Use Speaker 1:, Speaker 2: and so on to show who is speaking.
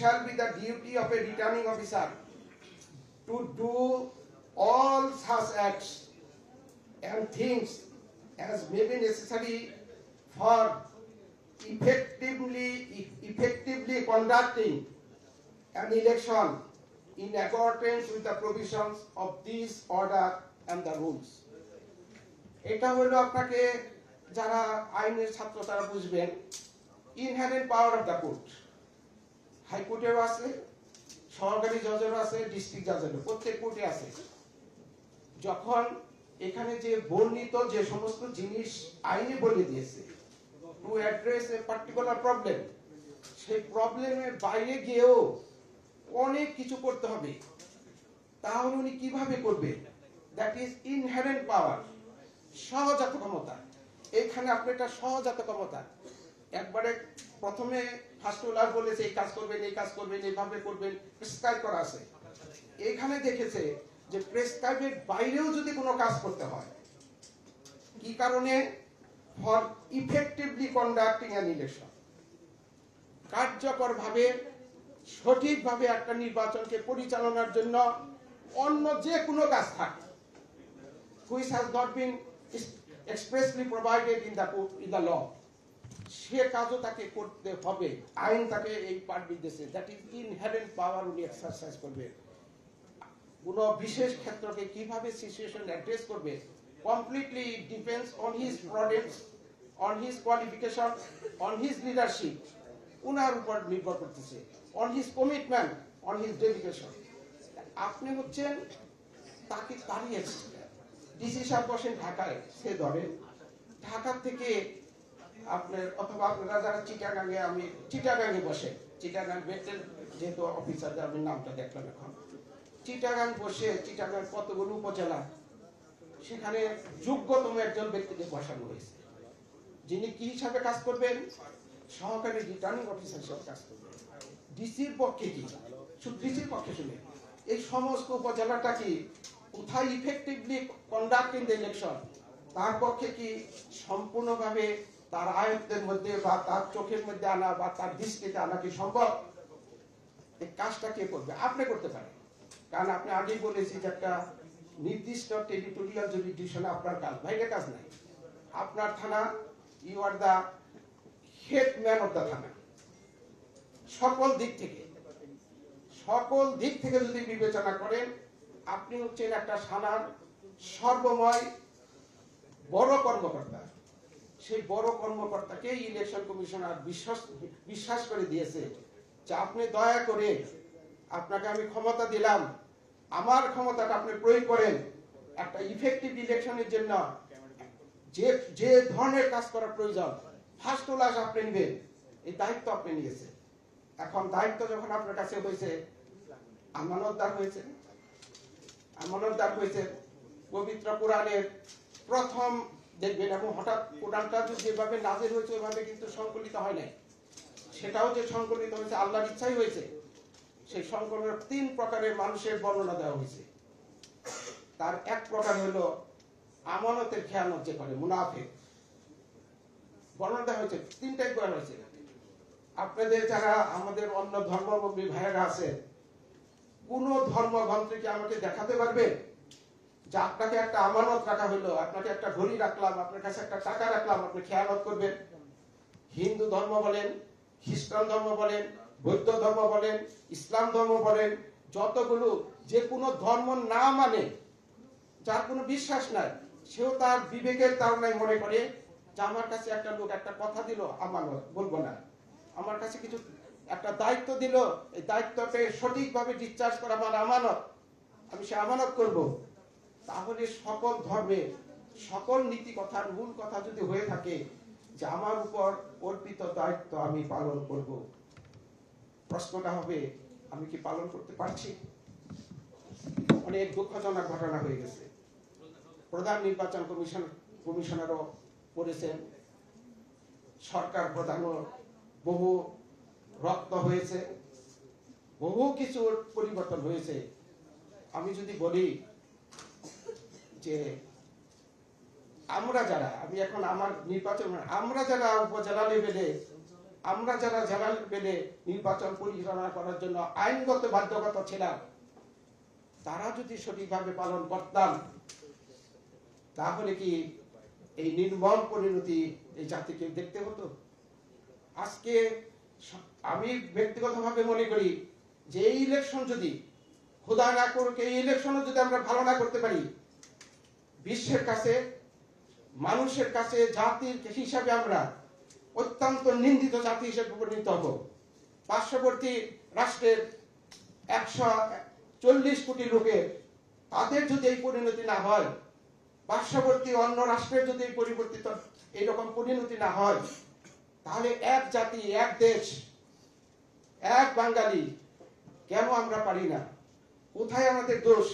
Speaker 1: shall be the duty of a returning officer to do all such acts and things as may be necessary for effectively conducting an election in accordance with the provisions of this order and the rules. এটা হলো আপনাকে যারা আইনের ছাত্র তারা বুঝবেন inherent power of the court. হাইকোর্টেও আছে, সহকারী জজেরও আছে, ডিস্ট্রিক্ট জজেরও, প্রত্যেক কোর্টে আছে। যখন এখানে যে বর্ণিত যে সমস্ত জিনিস আইনে বলে দিয়েছে to address a particular problem, সেই প্রবলেমের বাইরে গিয়েও অনেক কিছু করতে হবে, তাহলে উনি কিভাবে করবে? দ্যাট ইজ ইনহেরেন্ট পাওয়ার, সহজাত ক্ষমতা। এইখানে আপনি একটা সহজাত ক্ষমতা একবারে প্রথমে ফার্স্ট ওলার বলেছে এই কাজ করবেন, এই কাজ করবেন, এইভাবে করবেন, প্রেসক্রাইব করা আছে। এইখানে দেখেছে যে প্রেসক্রাইবের বাইরেও যদি কোনো কাজ করতে হয়, কি কারণে? For effectively conducting an election, কার্যকরভাবে সঠিকভাবে একটা নির্বাচনকে পরিচালনার জন্য অন্য যে কোনো কাজ থাকে, which has not been expressly provided in the law, সে কাজও তাকে করতে হবে। আইন তাকে এই পার্ট দিতেছে, দ্যাট ইজ ইনহেরেন্ট পাওয়ার উনি এক্সারসাইজ করবে। কোন বিশেষ ক্ষেত্রকে কিভাবে সিচুয়েশন অ্যাড্রেস করবে, completely depends on his products, on his qualification, on his leadership, উনার উপর নির্ভর করতেছে, on his commitment, on his dedication. আপনি হচ্ছেন তাকে তাড়িয়েছে। ডিসি সাহেব বসেন ঢাকায়, সে ধরেন ঢাকা থেকে আপনার অথবা আপনারা যারা চিটাগাঙ্গে, আমি চিটাগাঙ্গে বসে, চিটাগাং বেটেল যেহেতু অফিসারদের আমি নামটা দেখলাম এখন, চিটাগাং বসে, চিটাগাং কতগুলো উপজেলা, সেখানে যোগ্যতম একজন ব্যক্তিকে বসানো হয়েছে, যিনি কি হিসাবে কাজ করবেন? সহকারী রিটার্নিং অফিসার হিসেবে কাজ করবেন। ডিসির পক্ষে কি, ডিসির পক্ষে শুনে এই সমস্ত উপজেলাটা কি কোথায় ইফেক্টিভলি কন্ডাক্টিং দ্য ইলেকশন, তার পক্ষে কি সম্পূর্ণভাবে তার আয়ত্তের মধ্যে বা তার চোখের মধ্যে আনা বা তার দৃষ্টিতে আনা কি সম্ভব? এই কাজটা কে করবে? আপনি করতে পারেন, কারণ আপনি আগেই বলেছি যে একটা নির্দিষ্ট টেরিটোরিয়াল জুরিডিকশনে আপনার কাজ, বাইরে কাজ নাই। আপনার থানা, you are the headman of the thana. সকল দিক থেকে যদি বিবেচনা করেন, আপনি হচ্ছেন একটা থানার সর্বময় বড় কর্মকর্তা। সেই বড় কর্মকর্তাকে ইলেকশন কমিশনার বিশ্বাস করে দিয়েছে যে আপনি দয়া করে, আপনাকে আমি ক্ষমতা দিলাম, আমার ক্ষমতাটা আপনি প্রয়োগ করেন একটা ইফেক্টিভ ইলেকশনের জন্য, যে ধরনের কাজ করা প্রয়োজন ফার্স্ট ক্লাস আপনি নেবেন, এই দায়িত্ব আপনি নিয়েছেন। এখন দায়িত্ব যখন আপনার কাছে হয়েছে, আমানতদার হয়েছে। পবিত্র কোরআনের প্রথম দেখবেন, এবং হঠাৎ কোরআনটা যেভাবে নাজিল হয়েছে ওইভাবে কিন্তু সংকলিত হয় নাই, সেটাও যে সংকলিত হয়েছে আল্লাহর ইচ্ছাই হয়েছে। সেই সংকলনের 3 প্রকারের মানুষের বর্ণনা দেওয়া হয়েছে। তার এক প্রকার হলো আমানতের খেয়ানত যে করে, মুনাফিক। বর্ণনা দেওয়া হয়েছে 3 টাইপ করা হয়েছে। আপনাদের যারা আমাদের অন্য ধর্মাবলম্বী ভাইয়েরা আছে, কোন ধর্মগ্রন্থে কি আমাকে দেখাতে পারবে যে আপনাকে একটা আমানত রাখা হলো, আপনাকে একটা ঘড়ি রাখলাম, আপনার কাছে একটা টাকা রাখলাম, আপনি খেয়ানত করবেন? হিন্দু ধর্ম বলেন, খ্রিস্টান ধর্ম বলেন, বৌদ্ধ ধর্ম বলেন, ইসলাম ধর্ম বলেন, যতগুলো, যে কোনো ধর্ম না মানে, যার কোনো বিশ্বাস নাই, সেও তার বিবেকের তাড়নায় মনে করে যে আমার কাছে একটা লোক একটা কথা দিল, আমানত বলবো না, আমার কাছে কিছু একটা দায়িত্ব দিল, এই দায়িত্বকে সঠিকভাবে ডিসচার্জ করা আমার আমানত, আমি সে আমানত করব। তাহলে সকল ধর্মে সকল নীতি কথার মূল কথা যদি হয়ে থাকে যে আমার উপর অর্পিত দায়িত্ব আমি পালন করব, প্রশ্নটা হবে আমি কি পালন করতে পারছি? অনেক দুঃখজনক ঘটনা হয়ে গেছে। প্রধান নির্বাচন কমিশনারও করেছেন, সরকার প্রধানও বহু রক্ত হয়েছে, বহু কিছু পরিবর্তন হয়েছে। আমি যদি বলি যে আমরা যারা, আমি এখন আমার নির্বাচন, আমরা যারা উপজেলা লেভেলে আমরা যারা জেলা লেভেলে নির্বাচন পরিচালনা করার জন্য আইনগত বাধ্যকতা ছিলাম, তারা যদি সঠিকভাবে পালন করতাম, তাহলে কি এই নির্মম পরিণতি এই জাতিকে দেখতে হতো? আজকে আমি ব্যক্তিগতভাবে মনে করি যে এই ইলেকশন যদি খোদা না করুক, এই ইলেকশনও যদি আমরা ভালো না করতে পারি, বিশ্বের কাছে, মানুষের কাছে জাতির হিসাবে আমরা অত্যন্ত নিন্দিত জাতি হিসেবে পরিণত হব। পার্শ্ববর্তী রাষ্ট্রের 140 কোটি লোকের, তাদের যদি এই পরিণতি না হয়, পার্শ্ববর্তী অন্য রাষ্ট্রের যদি এই পরিবর্তিত এইরকম পরিণতি না হয়, তাহলে এক জাতি, এক দেশ, এক বাঙালি কেন আমরা পারি না? কোথায় আমাদের দোষ?